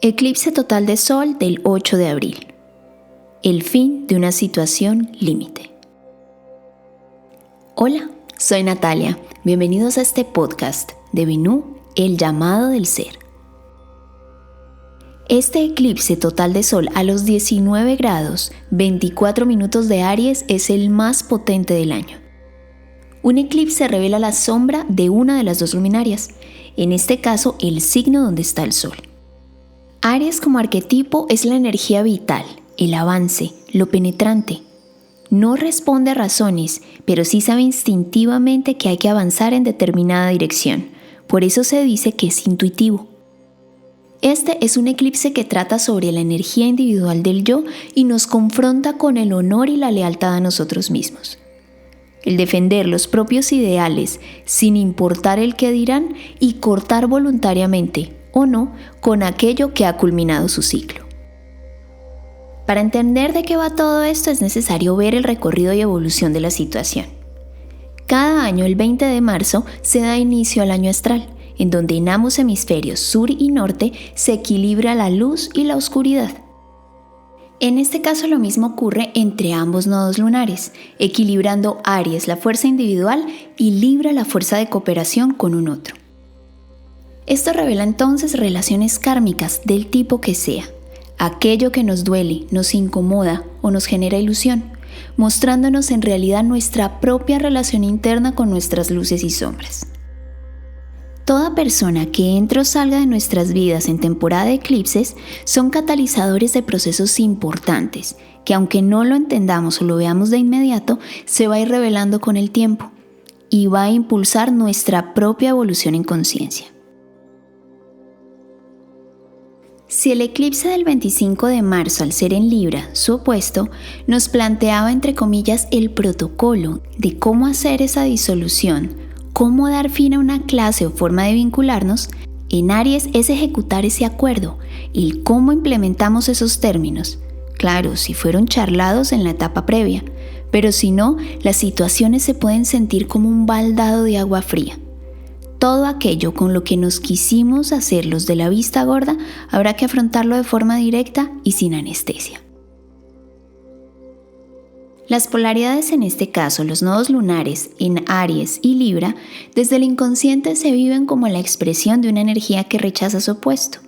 Eclipse total de Sol del 8 de abril. El fin de una situación límite. Hola, soy Natalia. Bienvenidos a este podcast de Bennu, el llamado del ser. Este eclipse total de Sol a los 19 grados, 24 minutos de Aries es el más potente del año. Un eclipse revela la sombra de una de las dos luminarias, en este caso el signo donde está el Sol. Aries como arquetipo es la energía vital, el avance, lo penetrante. No responde a razones, pero sí sabe instintivamente que hay que avanzar en determinada dirección. Por eso se dice que es intuitivo. Este es un eclipse que trata sobre la energía individual del yo y nos confronta con el honor y la lealtad a nosotros mismos. El defender los propios ideales sin importar el qué dirán y cortar voluntariamente o no con aquello que ha culminado su ciclo. Para entender de qué va todo esto es necesario ver el recorrido y evolución de la situación. Cada año, el 20 de marzo, se da inicio al año astral, en donde en ambos hemisferios, sur y norte, se equilibra la luz y la oscuridad. En este caso lo mismo ocurre entre ambos nodos lunares, equilibrando Aries la fuerza individual y Libra la fuerza de cooperación con un otro. Esto revela entonces relaciones kármicas del tipo que sea, aquello que nos duele, nos incomoda o nos genera ilusión, mostrándonos en realidad nuestra propia relación interna con nuestras luces y sombras. Toda persona que entre o salga de nuestras vidas en temporada de eclipses son catalizadores de procesos importantes que, aunque no lo entendamos o lo veamos de inmediato, se va a ir revelando con el tiempo y va a impulsar nuestra propia evolución en conciencia. Si el eclipse del 25 de marzo, al ser en Libra, su opuesto, nos planteaba entre comillas el protocolo de cómo hacer esa disolución, cómo dar fin a una clase o forma de vincularnos, en Aries es ejecutar ese acuerdo, el cómo implementamos esos términos. Claro, si fueron charlados en la etapa previa, pero si no, las situaciones se pueden sentir como un baldado de agua fría. Todo aquello con lo que nos quisimos hacer los de la vista gorda, habrá que afrontarlo de forma directa y sin anestesia. Las polaridades en este caso, los nodos lunares en Aries y Libra, desde el inconsciente se viven como la expresión de una energía que rechaza su opuesto,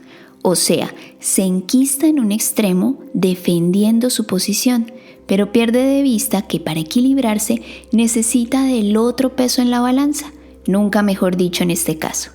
o sea, se enquista en un extremo defendiendo su posición, pero pierde de vista que para equilibrarse necesita del otro peso en la balanza, nunca mejor dicho en este caso.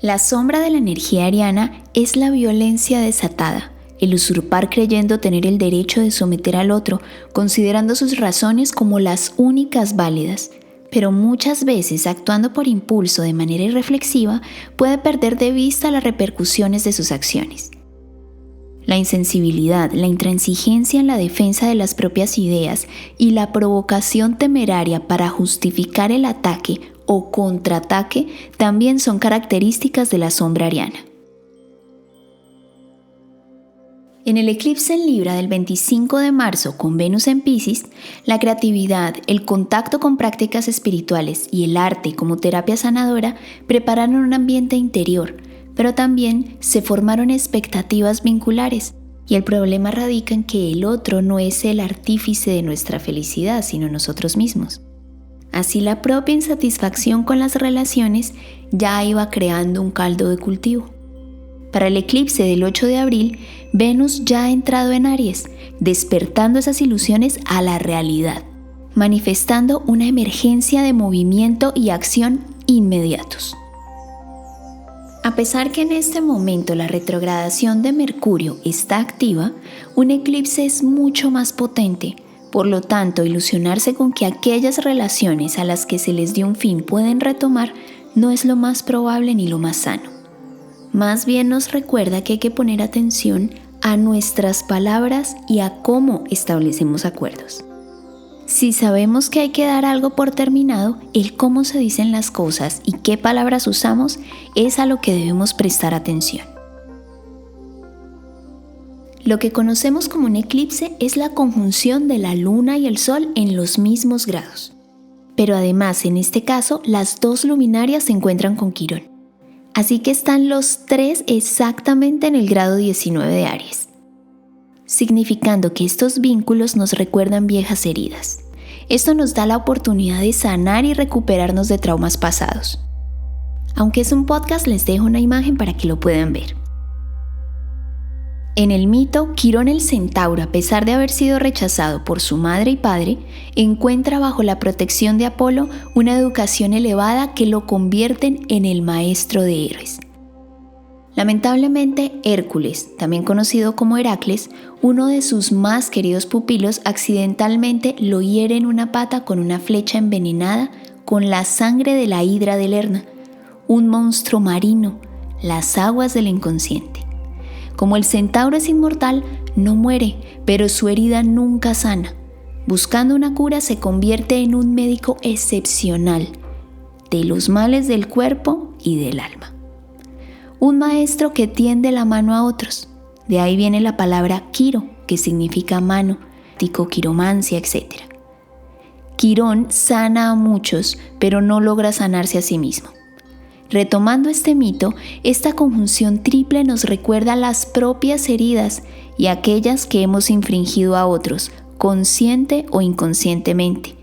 La sombra de la energía ariana es la violencia desatada, el usurpar creyendo tener el derecho de someter al otro, considerando sus razones como las únicas válidas, pero muchas veces actuando por impulso de manera irreflexiva puede perder de vista las repercusiones de sus acciones. La insensibilidad, la intransigencia en la defensa de las propias ideas y la provocación temeraria para justificar el ataque o contraataque también son características de la sombra ariana. En el eclipse en Libra del 25 de marzo con Venus en Piscis, la creatividad, el contacto con prácticas espirituales y el arte como terapia sanadora prepararon un ambiente interior, pero también se formaron expectativas vinculares y el problema radica en que el otro no es el artífice de nuestra felicidad, sino nosotros mismos. Así la propia insatisfacción con las relaciones ya iba creando un caldo de cultivo. Para el eclipse del 8 de abril, Venus ya ha entrado en Aries, despertando esas ilusiones a la realidad, manifestando una emergencia de movimiento y acción inmediatos. A pesar que en este momento la retrogradación de Mercurio está activa, un eclipse es mucho más potente. Por lo tanto, ilusionarse con que aquellas relaciones a las que se les dio un fin pueden retomar no es lo más probable ni lo más sano. Más bien nos recuerda que hay que poner atención a nuestras palabras y a cómo establecemos acuerdos. Si sabemos que hay que dar algo por terminado, el cómo se dicen las cosas y qué palabras usamos es a lo que debemos prestar atención. Lo que conocemos como un eclipse es la conjunción de la luna y el sol en los mismos grados. Pero además, en este caso, las dos luminarias se encuentran con Quirón. Así que están los tres exactamente en el grado 19 de Aries, significando que estos vínculos nos recuerdan viejas heridas. Esto nos da la oportunidad de sanar y recuperarnos de traumas pasados. Aunque es un podcast, les dejo una imagen para que lo puedan ver. En el mito, Quirón el centauro, a pesar de haber sido rechazado por su madre y padre, encuentra bajo la protección de Apolo una educación elevada que lo convierten en el maestro de héroes. Lamentablemente, Hércules, también conocido como Heracles, uno de sus más queridos pupilos, accidentalmente lo hiere en una pata con una flecha envenenada con la sangre de la hidra de Lerna, un monstruo marino, las aguas del inconsciente. Como el centauro es inmortal, no muere, pero su herida nunca sana. Buscando una cura, se convierte en un médico excepcional de los males del cuerpo y del alma. Un maestro que tiende la mano a otros. De ahí viene la palabra quiro, que significa mano, quiromancia, etc. Quirón sana a muchos, pero no logra sanarse a sí mismo. Retomando este mito, esta conjunción triple nos recuerda las propias heridas y aquellas que hemos infringido a otros, consciente o inconscientemente.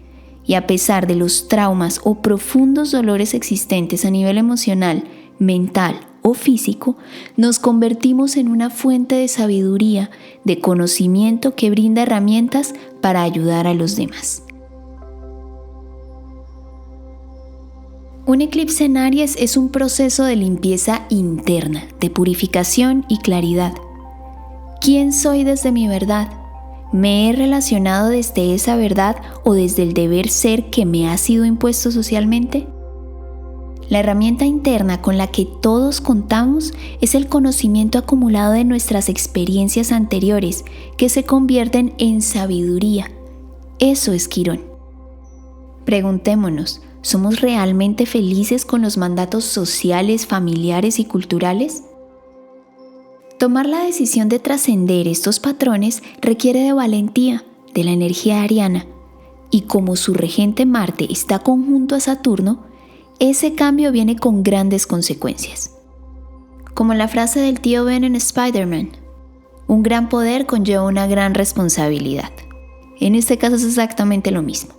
Y a pesar de los traumas o profundos dolores existentes a nivel emocional, mental o físico, nos convertimos en una fuente de sabiduría, de conocimiento que brinda herramientas para ayudar a los demás. Un eclipse en Aries es un proceso de limpieza interna, de purificación y claridad. ¿Quién soy desde mi verdad? ¿Me he relacionado desde esa verdad o desde el deber ser que me ha sido impuesto socialmente? La herramienta interna con la que todos contamos es el conocimiento acumulado de nuestras experiencias anteriores que se convierten en sabiduría. Eso es Quirón. Preguntémonos, ¿somos realmente felices con los mandatos sociales, familiares y culturales? Tomar la decisión de trascender estos patrones requiere de valentía, de la energía ariana, y como su regente Marte está conjunto a Saturno, ese cambio viene con grandes consecuencias. Como la frase del tío Ben en Spider-Man, un gran poder conlleva una gran responsabilidad. En este caso es exactamente lo mismo.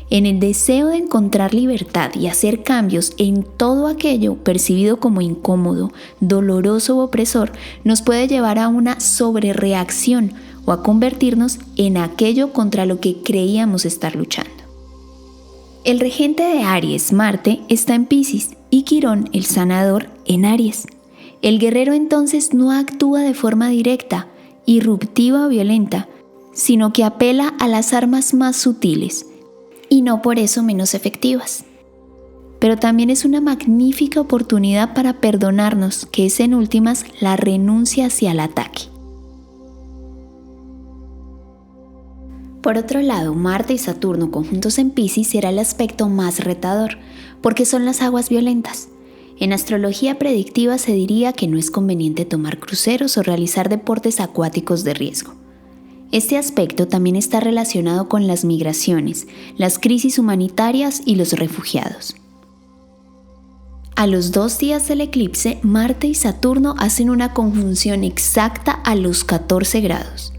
En el deseo de encontrar libertad y hacer cambios en todo aquello percibido como incómodo, doloroso u opresor, nos puede llevar a una sobrereacción o a convertirnos en aquello contra lo que creíamos estar luchando. El regente de Aries, Marte, está en Piscis y Quirón, el sanador, en Aries. El guerrero entonces no actúa de forma directa, irruptiva o violenta, sino que apela a las armas más sutiles y no por eso menos efectivas. Pero también es una magnífica oportunidad para perdonarnos, que es en últimas la renuncia hacia el ataque. Por otro lado, Marte y Saturno conjuntos en Piscis será el aspecto más retador, porque son las aguas violentas. En astrología predictiva se diría que no es conveniente tomar cruceros o realizar deportes acuáticos de riesgo. Este aspecto también está relacionado con las migraciones, las crisis humanitarias y los refugiados. A los 2 días del eclipse, Marte y Saturno hacen una conjunción exacta a los 14 grados.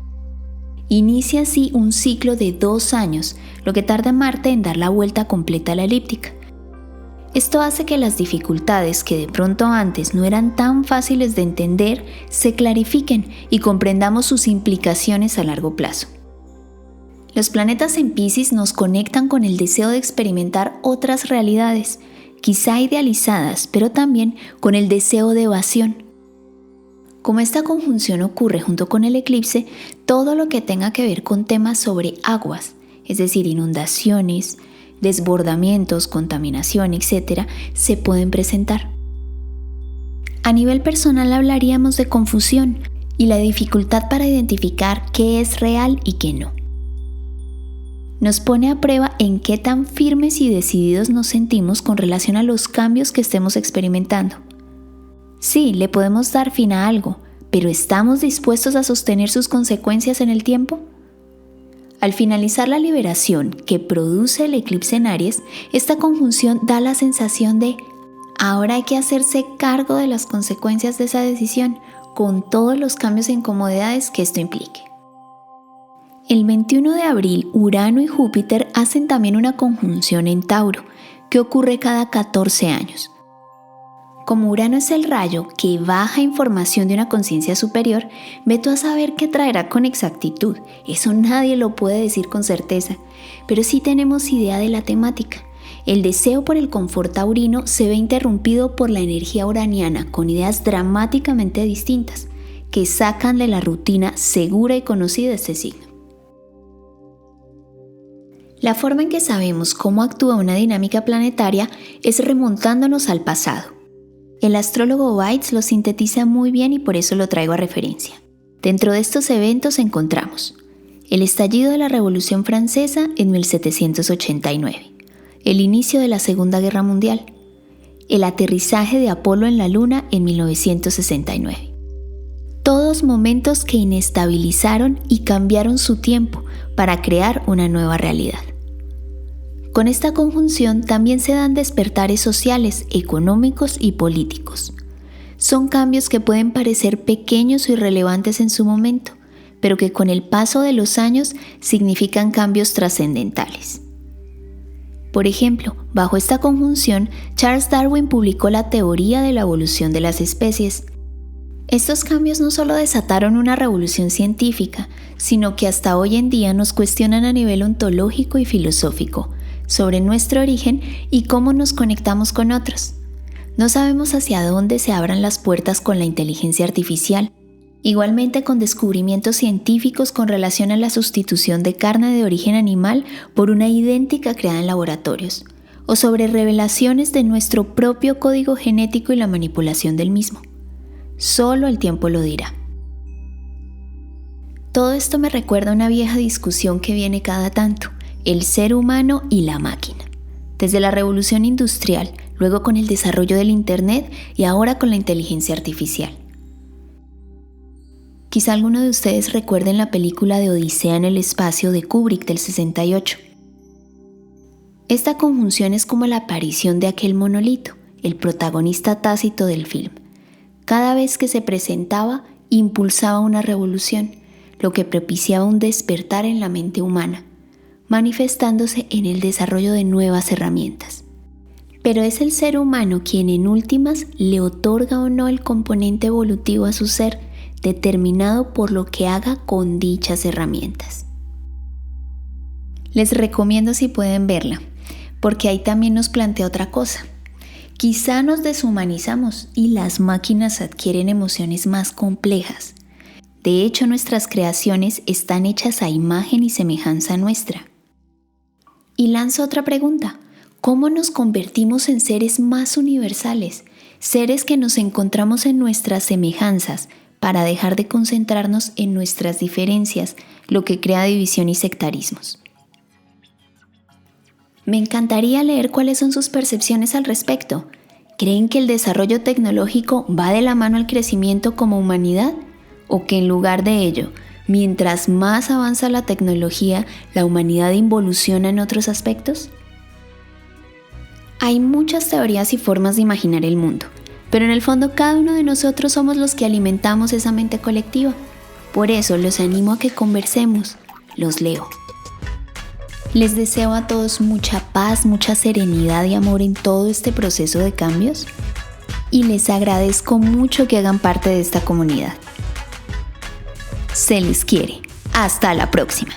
Inicia así un ciclo de 2 años, lo que tarda Marte en dar la vuelta completa a la elíptica. Esto hace que las dificultades que de pronto antes no eran tan fáciles de entender se clarifiquen y comprendamos sus implicaciones a largo plazo. Los planetas en Piscis nos conectan con el deseo de experimentar otras realidades, quizá idealizadas, pero también con el deseo de evasión. Como esta conjunción ocurre junto con el eclipse, todo lo que tenga que ver con temas sobre aguas, es decir, inundaciones, desbordamientos, contaminación, etc., se pueden presentar. A nivel personal hablaríamos de confusión y la dificultad para identificar qué es real y qué no. Nos pone a prueba en qué tan firmes y decididos nos sentimos con relación a los cambios que estemos experimentando. Sí, le podemos dar fin a algo, pero ¿estamos dispuestos a sostener sus consecuencias en el tiempo? Al finalizar la liberación que produce el eclipse en Aries, esta conjunción da la sensación de Ahora hay que hacerse cargo de las consecuencias de esa decisión, con todos los cambios e incomodidades que esto implique. El 21 de abril, Urano y Júpiter hacen también una conjunción en Tauro, que ocurre cada 14 años. Como Urano es el rayo que baja información de una conciencia superior, ve tú a saber qué traerá con exactitud. Eso nadie lo puede decir con certeza, pero sí tenemos idea de la temática. El deseo por el confort taurino se ve interrumpido por la energía uraniana con ideas dramáticamente distintas que sacan de la rutina segura y conocida de este signo. La forma en que sabemos cómo actúa una dinámica planetaria es remontándonos al pasado. El astrólogo Weitz lo sintetiza muy bien y por eso lo traigo a referencia. Dentro de estos eventos encontramos el estallido de la Revolución Francesa en 1789, el inicio de la Segunda Guerra Mundial, el aterrizaje de Apolo en la Luna en 1969. Todos momentos que inestabilizaron y cambiaron su tiempo para crear una nueva realidad. Con esta conjunción también se dan despertares sociales, económicos y políticos. Son cambios que pueden parecer pequeños o irrelevantes en su momento, pero que con el paso de los años significan cambios trascendentales. Por ejemplo, bajo esta conjunción, Charles Darwin publicó la teoría de la evolución de las especies. Estos cambios no solo desataron una revolución científica, sino que hasta hoy en día nos cuestionan a nivel ontológico y filosófico sobre nuestro origen y cómo nos conectamos con otros. No sabemos hacia dónde se abran las puertas con la inteligencia artificial, igualmente con descubrimientos científicos con relación a la sustitución de carne de origen animal por una idéntica creada en laboratorios, o sobre revelaciones de nuestro propio código genético y la manipulación del mismo. Solo el tiempo lo dirá. Todo esto me recuerda a una vieja discusión que viene cada tanto, el ser humano y la máquina. Desde la revolución industrial, luego con el desarrollo del Internet y ahora con la inteligencia artificial. Quizá alguno de ustedes recuerden la película de Odisea en el espacio de Kubrick del 68. Esta conjunción es como la aparición de aquel monolito, el protagonista tácito del film. Cada vez que se presentaba, impulsaba una revolución, lo que propiciaba un despertar en la mente humana, manifestándose en el desarrollo de nuevas herramientas. Pero es el ser humano quien en últimas le otorga o no el componente evolutivo a su ser, determinado por lo que haga con dichas herramientas. Les recomiendo si pueden verla, porque ahí también nos plantea otra cosa. Quizá nos deshumanizamos y las máquinas adquieren emociones más complejas. De hecho, nuestras creaciones están hechas a imagen y semejanza nuestra. Y lanzo otra pregunta. ¿Cómo nos convertimos en seres más universales? Seres que nos encontramos en nuestras semejanzas para dejar de concentrarnos en nuestras diferencias, lo que crea división y sectarismos. Me encantaría leer cuáles son sus percepciones al respecto. ¿Creen que el desarrollo tecnológico va de la mano al crecimiento como humanidad? ¿O que en lugar de ello, mientras más avanza la tecnología, la humanidad involuciona en otros aspectos? Hay muchas teorías y formas de imaginar el mundo, pero en el fondo cada uno de nosotros somos los que alimentamos esa mente colectiva. Por eso los animo a que conversemos. Los leo. Les deseo a todos mucha paz, mucha serenidad y amor en todo este proceso de cambios y les agradezco mucho que hagan parte de esta comunidad. Se les quiere. Hasta la próxima.